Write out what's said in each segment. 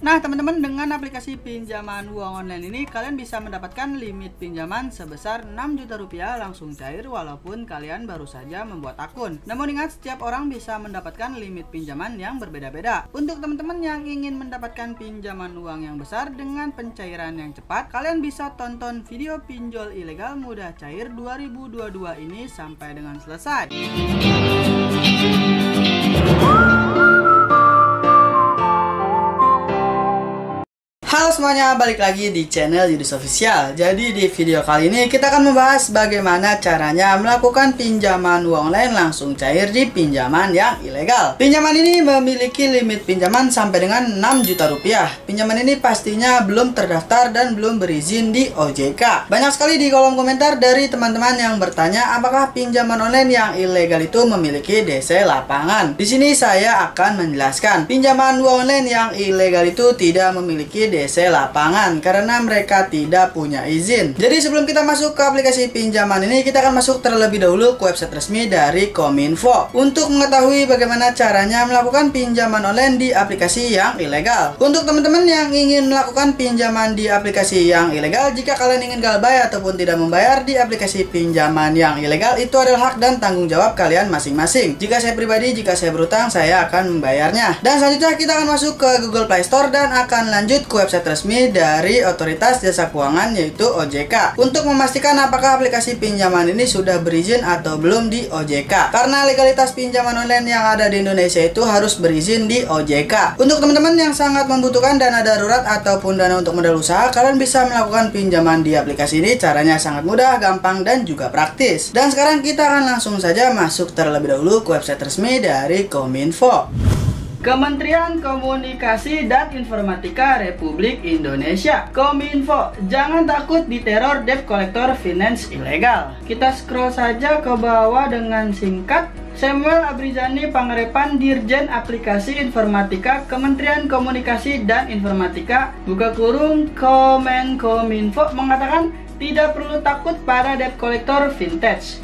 Nah teman-teman, dengan aplikasi pinjaman uang online ini kalian bisa mendapatkan limit pinjaman sebesar 6 juta rupiah langsung cair walaupun kalian baru saja membuat akun. Namun ingat, setiap orang bisa mendapatkan limit pinjaman yang berbeda-beda. Untuk teman-teman yang ingin mendapatkan pinjaman uang yang besar dengan pencairan yang cepat, kalian bisa tonton video pinjol ilegal mudah cair 2022 ini sampai dengan selesai. Halo semuanya, balik lagi di channel Yudis Official. Jadi di video kali ini kita akan membahas bagaimana caranya melakukan pinjaman uang online langsung cair di pinjaman yang ilegal. Pinjaman ini memiliki limit pinjaman sampai dengan 6 juta rupiah. Pinjaman ini pastinya belum terdaftar dan belum berizin di OJK. Banyak sekali di kolom komentar dari teman-teman yang bertanya apakah pinjaman online yang ilegal itu memiliki DC lapangan. Di sini saya akan menjelaskan, pinjaman uang online yang ilegal itu tidak memiliki DC lapangan karena mereka tidak punya izin. Jadi sebelum kita masuk ke aplikasi pinjaman ini, kita akan masuk terlebih dahulu ke website resmi dari Kominfo untuk mengetahui bagaimana caranya melakukan pinjaman online di aplikasi yang ilegal. Untuk teman-teman yang ingin melakukan pinjaman di aplikasi yang ilegal, jika kalian ingin galbay ataupun tidak membayar di aplikasi pinjaman yang ilegal, itu adalah hak dan tanggung jawab kalian masing-masing. Jika saya pribadi, jika saya berutang, saya akan membayarnya. Dan selanjutnya kita akan masuk ke Google Play Store dan akan lanjut ke website resmi dari Otoritas Jasa Keuangan yaitu OJK untuk memastikan apakah aplikasi pinjaman ini sudah berizin atau belum di OJK. Karena legalitas pinjaman online yang ada di Indonesia itu harus berizin di OJK. Untuk teman-teman yang sangat membutuhkan dana darurat ataupun dana untuk modal usaha, kalian bisa melakukan pinjaman di aplikasi ini. Caranya sangat mudah, gampang, dan juga praktis. Dan sekarang kita akan langsung saja masuk terlebih dahulu ke website resmi dari Kominfo. Kementerian Komunikasi dan Informatika Republik Indonesia. Kominfo, jangan takut diteror debt collector finance ilegal. Kita scroll saja ke bawah dengan singkat. Samuel Abrizani Pangarepan, Dirjen Aplikasi Informatika Kementerian Komunikasi dan Informatika buka kurung Kominfo mengatakan tidak perlu takut pada debt collector vintage.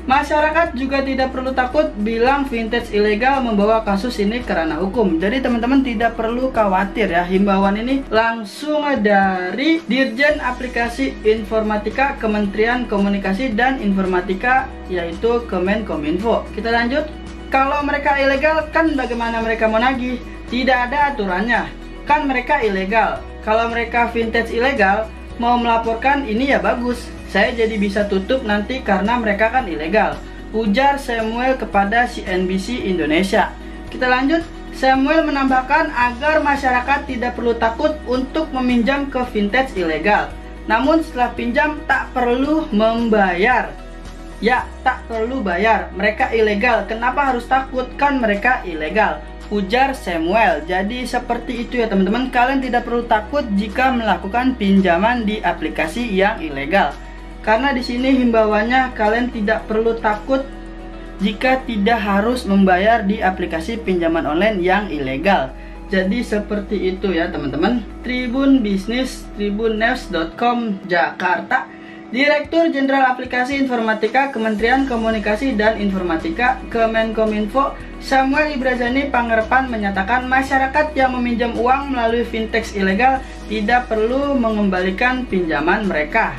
Masyarakat juga tidak perlu takut bilang vintage ilegal membawa kasus ini ke ranah hukum. Jadi teman-teman tidak perlu khawatir ya. Himbauan ini langsung dari Dirjen Aplikasi Informatika Kementerian Komunikasi dan Informatika yaitu Kominfo. Kita lanjut. Kalau mereka ilegal kan bagaimana mereka mau nagih? Tidak ada aturannya. Kan mereka ilegal. Kalau mereka vintage ilegal mau melaporkan ini ya bagus. Saya jadi bisa tutup nanti karena mereka kan ilegal, ujar Samuel kepada CNBC Indonesia. Kita lanjut. Samuel menambahkan agar masyarakat tidak perlu takut untuk meminjam ke vintage ilegal. Namun setelah pinjam tak perlu membayar. Ya, tak perlu bayar. Mereka ilegal. Kenapa harus takut? Kan mereka ilegal, ujar Samuel. Jadi seperti itu ya teman-teman. Kalian tidak perlu takut jika melakukan pinjaman di aplikasi yang ilegal. Karena di sini himbauannya kalian tidak perlu takut jika tidak harus membayar di aplikasi pinjaman online yang ilegal. Jadi seperti itu ya teman-teman. Tribun Bisnis, tribunnews.com Jakarta. Direktur Jenderal Aplikasi Informatika Kementerian Komunikasi dan Informatika Kemenkominfo Samuel Abrizani Pangarepan menyatakan masyarakat yang meminjam uang melalui vintage ilegal tidak perlu mengembalikan pinjaman mereka.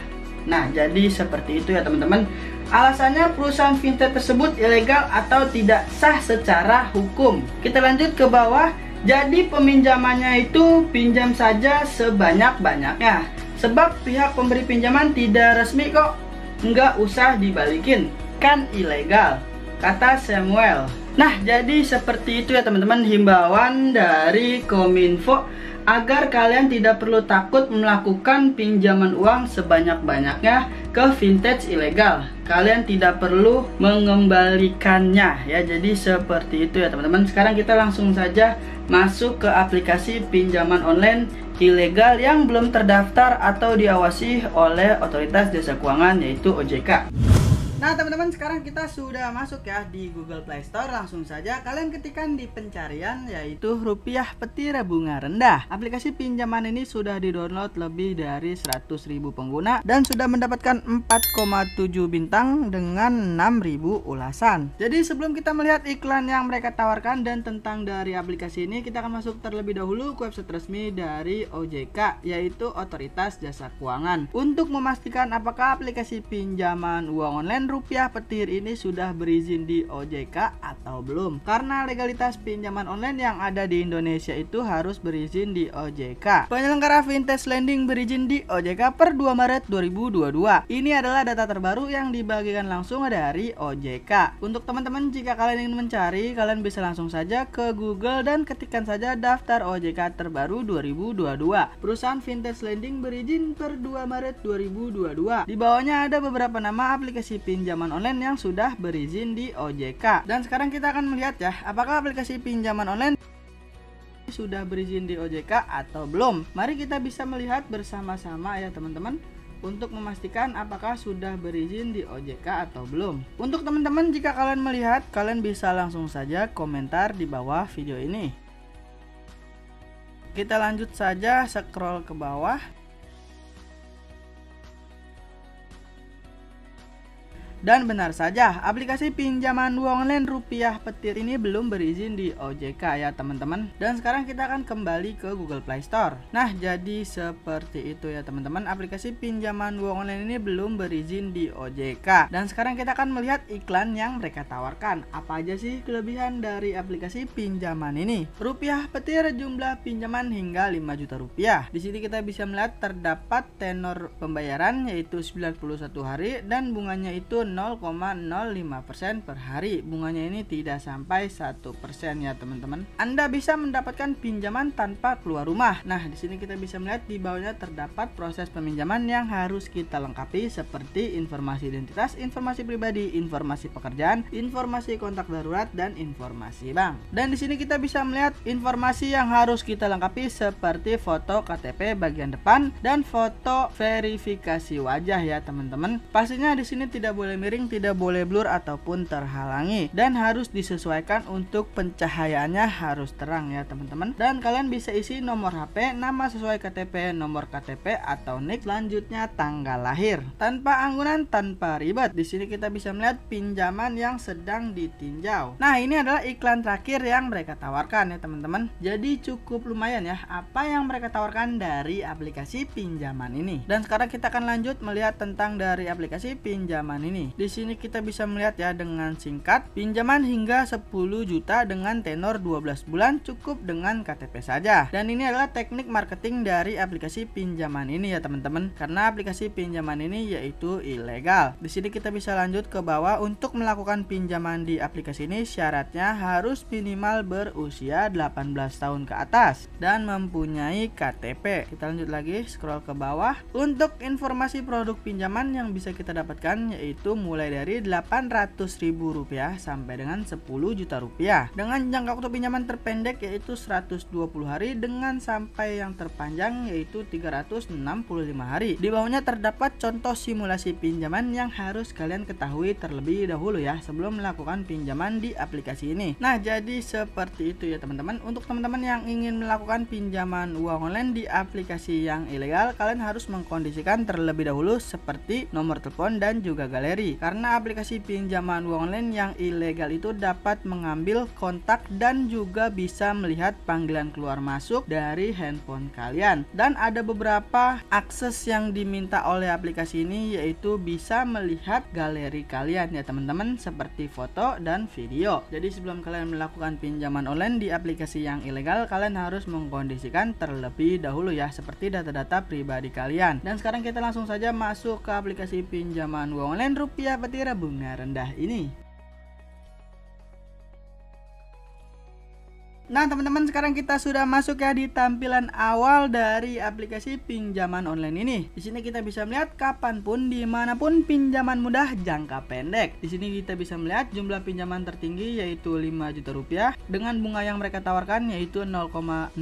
Nah, jadi seperti itu ya teman-teman. Alasannya perusahaan vintage tersebut ilegal atau tidak sah secara hukum. Kita lanjut ke bawah. Jadi peminjamannya itu pinjam saja sebanyak-banyaknya. Sebab pihak pemberi pinjaman tidak resmi kok. Nggak usah dibalikin. Kan ilegal, kata Samuel. Nah, jadi seperti itu ya teman-teman himbauan dari Kominfo agar kalian tidak perlu takut melakukan pinjaman uang sebanyak-banyaknya ke vintage ilegal. Kalian tidak perlu mengembalikannya ya. Jadi seperti itu ya teman-teman. Sekarang kita langsung saja masuk ke aplikasi pinjaman online ilegal yang belum terdaftar atau diawasi oleh Otoritas Jasa Keuangan yaitu OJK. Nah teman-teman, sekarang kita sudah masuk ya di Google Play Store. Langsung saja kalian ketikkan di pencarian yaitu Rupiah Petir Bunga Rendah. Aplikasi pinjaman ini sudah di-download lebih dari 100.000 pengguna dan sudah mendapatkan 4,7 bintang dengan 6.000 ulasan. Jadi sebelum kita melihat iklan yang mereka tawarkan dan tentang dari aplikasi ini, kita akan masuk terlebih dahulu ke website resmi dari OJK, yaitu Otoritas Jasa Keuangan, untuk memastikan apakah aplikasi pinjaman uang online Rupiah Petir ini sudah berizin di OJK atau belum. Karena legalitas pinjaman online yang ada di Indonesia itu harus berizin di OJK. Penyelenggara Fintech Lending berizin di OJK per 2 Maret 2022. Ini adalah data terbaru yang dibagikan langsung dari OJK. Untuk teman-teman, jika kalian ingin mencari, kalian bisa langsung saja ke Google dan ketikkan saja daftar OJK terbaru 2022. Perusahaan Fintech Lending berizin per 2 Maret 2022. Di bawahnya ada beberapa nama aplikasi pinjaman online yang sudah berizin di OJK. Dan sekarang kita akan melihat ya, apakah aplikasi pinjaman online sudah berizin di OJK atau belum. Mari kita bisa melihat bersama-sama ya teman-teman, untuk memastikan apakah sudah berizin di OJK atau belum. Untuk teman-teman, jika kalian melihat, kalian bisa langsung saja komentar di bawah video ini. Kita lanjut saja, scroll ke bawah. Dan benar saja, aplikasi pinjaman uang online Rupiah Petir ini belum berizin di OJK ya teman-teman. Dan sekarang kita akan kembali ke Google Play Store. Nah, jadi seperti itu ya teman-teman, aplikasi pinjaman uang online ini belum berizin di OJK. Dan sekarang kita akan melihat iklan yang mereka tawarkan. Apa aja sih kelebihan dari aplikasi pinjaman ini? Rupiah Petir, jumlah pinjaman hingga 5 juta rupiah. Di sini kita bisa melihat terdapat tenor pembayaran yaitu 91 hari dan bunganya itu 0,05% per hari. Bunganya ini tidak sampai 1% ya teman-teman. Anda bisa mendapatkan pinjaman tanpa keluar rumah. Nah, di sini kita bisa melihat di bawahnya terdapat proses peminjaman yang harus kita lengkapi seperti informasi identitas, informasi pribadi, informasi pekerjaan, informasi kontak darurat, dan informasi bank. Dan di sini kita bisa melihat informasi yang harus kita lengkapi seperti foto KTP bagian depan dan foto verifikasi wajah ya teman-teman. Pastinya di sini tidak boleh miring, tidak boleh blur ataupun terhalangi, dan harus disesuaikan untuk pencahayaannya harus terang ya teman-teman. Dan kalian bisa isi nomor HP, nama sesuai KTP, nomor KTP atau NIK, selanjutnya tanggal lahir, tanpa anggunan, tanpa ribet. Di sini kita bisa melihat pinjaman yang sedang ditinjau. Nah, ini adalah iklan terakhir yang mereka tawarkan ya teman-teman. Jadi cukup lumayan ya apa yang mereka tawarkan dari aplikasi pinjaman ini. Dan sekarang kita akan lanjut melihat tentang dari aplikasi pinjaman ini. Di sini kita bisa melihat ya dengan singkat, pinjaman hingga 10 juta dengan tenor 12 bulan cukup dengan KTP saja. Dan ini adalah teknik marketing dari aplikasi pinjaman ini ya teman-teman. Karena aplikasi pinjaman ini yaitu ilegal. Di sini kita bisa lanjut ke bawah. Untuk melakukan pinjaman di aplikasi ini syaratnya harus minimal berusia 18 tahun ke atas dan mempunyai KTP. Kita lanjut lagi, scroll ke bawah. Untuk informasi produk pinjaman yang bisa kita dapatkan yaitu mulai dari Rp800.000 sampai dengan Rp10 juta dengan jangka waktu pinjaman terpendek yaitu 120 hari dengan sampai yang terpanjang yaitu 365 hari. Di bawahnya terdapat contoh simulasi pinjaman yang harus kalian ketahui terlebih dahulu ya sebelum melakukan pinjaman di aplikasi ini. Nah, jadi seperti itu ya teman-teman. Untuk teman-teman yang ingin melakukan pinjaman uang online di aplikasi yang ilegal, kalian harus mengkondisikan terlebih dahulu seperti nomor telepon dan juga galeri. Karena aplikasi pinjaman uang online yang ilegal itu dapat mengambil kontak dan juga bisa melihat panggilan keluar masuk dari handphone kalian. Dan ada beberapa akses yang diminta oleh aplikasi ini yaitu bisa melihat galeri kalian ya teman-teman, seperti foto dan video. Jadi sebelum kalian melakukan pinjaman online di aplikasi yang ilegal, kalian harus mengkondisikan terlebih dahulu ya seperti data-data pribadi kalian. Dan sekarang kita langsung saja masuk ke aplikasi pinjaman uang online Rupiah Petir Bunga Rendah ini. Nah teman-teman, sekarang kita sudah masuk ya di tampilan awal dari aplikasi pinjaman online ini. Di sini kita bisa melihat kapanpun, dimanapun pinjaman mudah jangka pendek. Di sini kita bisa melihat jumlah pinjaman tertinggi yaitu 5 juta rupiah dengan bunga yang mereka tawarkan yaitu 0,05%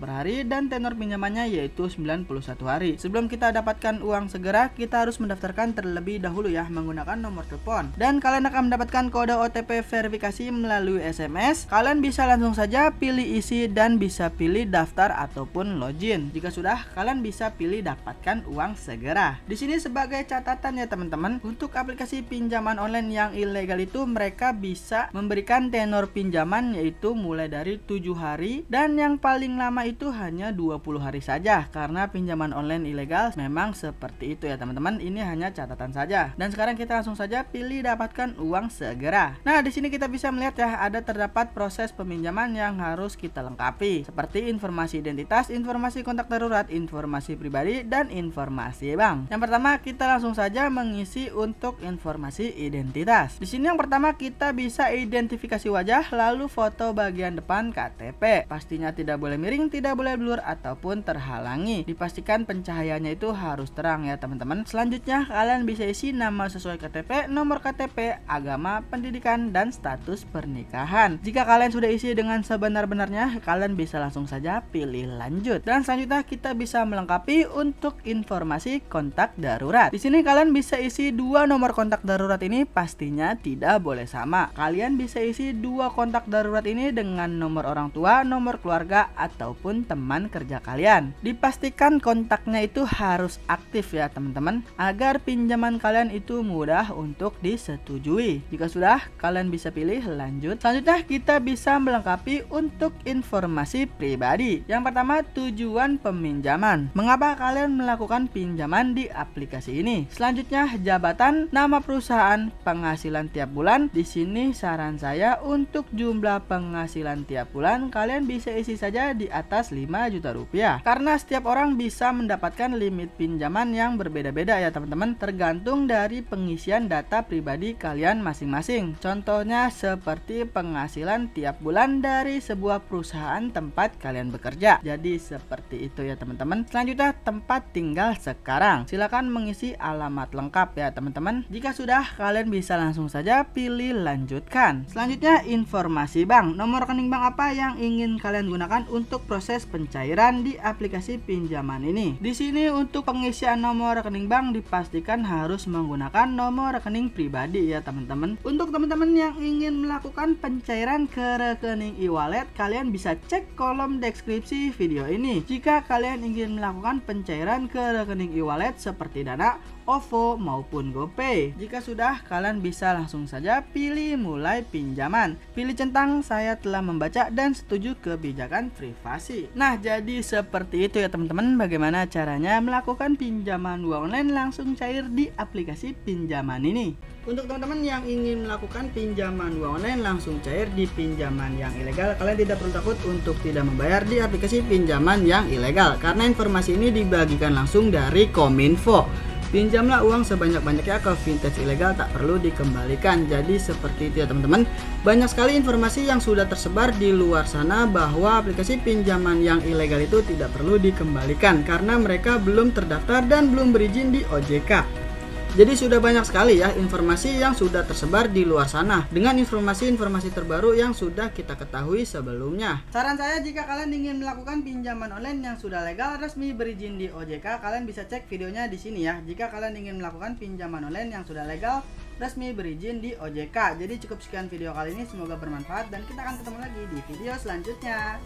per hari dan tenor pinjamannya yaitu 91 hari. Sebelum kita dapatkan uang segera, kita harus mendaftarkan terlebih dahulu ya menggunakan nomor telepon. Dan kalian akan mendapatkan kode OTP verifikasi melalui SMS. Kalian bisa langsung saja pilih isi dan bisa pilih daftar ataupun login. Jika sudah, kalian bisa pilih dapatkan uang segera. Di sini sebagai catatan ya teman-teman, untuk aplikasi pinjaman online yang ilegal itu mereka bisa memberikan tenor pinjaman yaitu mulai dari 7 hari dan yang paling lama itu hanya 20 hari saja. Karena pinjaman online ilegal memang seperti itu ya teman-teman. Ini hanya catatan saja. Dan sekarang kita langsung saja pilih dapatkan uang segera. Nah, di sini kita bisa melihat ya ada terdapat proses peminjaman yang harus kita lengkapi seperti informasi identitas, informasi kontak darurat, informasi pribadi, dan informasi bank. Yang pertama kita langsung saja mengisi untuk informasi identitas. Di sini yang pertama kita bisa identifikasi wajah lalu foto bagian depan KTP. Pastinya tidak boleh miring, tidak boleh blur ataupun terhalangi. Dipastikan pencahayaannya itu harus terang ya teman-teman. Selanjutnya kalian bisa isi nama sesuai KTP, nomor KTP, agama, pendidikan, dan status pernikahan. Jika kalian sudah isi dengan sebenar-benarnya, kalian bisa langsung saja pilih lanjut. Dan selanjutnya kita bisa melengkapi untuk informasi kontak darurat. Di sini kalian bisa isi 2 nomor kontak darurat ini pastinya tidak boleh sama. Kalian bisa isi 2 kontak darurat ini dengan nomor orang tua, nomor keluarga, ataupun teman kerja kalian. Dipastikan kontaknya itu harus aktif ya teman-teman, agar pinjaman kalian itu mudah untuk disetujui. Jika sudah, kalian bisa pilih lanjut. Selanjutnya kita bisa melengkapi untuk informasi pribadi. Yang pertama, tujuan peminjaman. Mengapa kalian melakukan pinjaman di aplikasi ini? Selanjutnya, jabatan, nama perusahaan, penghasilan tiap bulan. Di sini saran saya untuk jumlah penghasilan tiap bulan kalian bisa isi saja di atas 5 juta rupiah. Karena setiap orang bisa mendapatkan limit pinjaman yang berbeda-beda ya teman-teman, tergantung dari pengisian data pribadi kalian masing-masing. Contohnya seperti penghasilan tiap bulan dari sebuah perusahaan tempat kalian bekerja. Jadi seperti itu ya teman-teman. Selanjutnya tempat tinggal sekarang. Silakan mengisi alamat lengkap ya teman-teman. Jika sudah, kalian bisa langsung saja pilih lanjutkan. Selanjutnya informasi bank. Nomor rekening bank apa yang ingin kalian gunakan untuk proses pencairan di aplikasi pinjaman ini. Di sini untuk pengisian nomor rekening bank dipastikan harus menggunakan nomor rekening pribadi ya teman-teman. Untuk teman-teman yang ingin melakukan pencairan ke rekening e-wallet, kalian bisa cek kolom deskripsi video ini. Jika kalian ingin melakukan pencairan ke rekening e-wallet seperti Dana, OVO maupun GoPay. Jika sudah, kalian bisa langsung saja pilih mulai pinjaman. Pilih centang saya telah membaca dan setuju kebijakan privasi. Nah, jadi seperti itu ya teman-teman, bagaimana caranya melakukan pinjaman uang online langsung cair di aplikasi pinjaman ini. Untuk teman-teman yang ingin melakukan pinjaman uang online langsung cair di pinjaman yang ilegal, kalian tidak perlu takut untuk tidak membayar di aplikasi pinjaman yang ilegal, karena informasi ini dibagikan langsung dari Kominfo. Pinjamlah uang sebanyak-banyaknya ke vintage ilegal, tak perlu dikembalikan. Jadi seperti itu ya teman-teman. Banyak sekali informasi yang sudah tersebar di luar sana bahwa aplikasi pinjaman yang ilegal itu tidak perlu dikembalikan karena mereka belum terdaftar dan belum berizin di OJK. Jadi sudah banyak sekali ya informasi yang sudah tersebar di luar sana dengan informasi-informasi terbaru yang sudah kita ketahui sebelumnya. Saran saya, jika kalian ingin melakukan pinjaman online yang sudah legal, resmi, berizin di OJK, kalian bisa cek videonya di sini ya. Jika kalian ingin melakukan pinjaman online yang sudah legal, resmi, berizin di OJK. Jadi cukup sekian video kali ini, semoga bermanfaat dan kita akan ketemu lagi di video selanjutnya.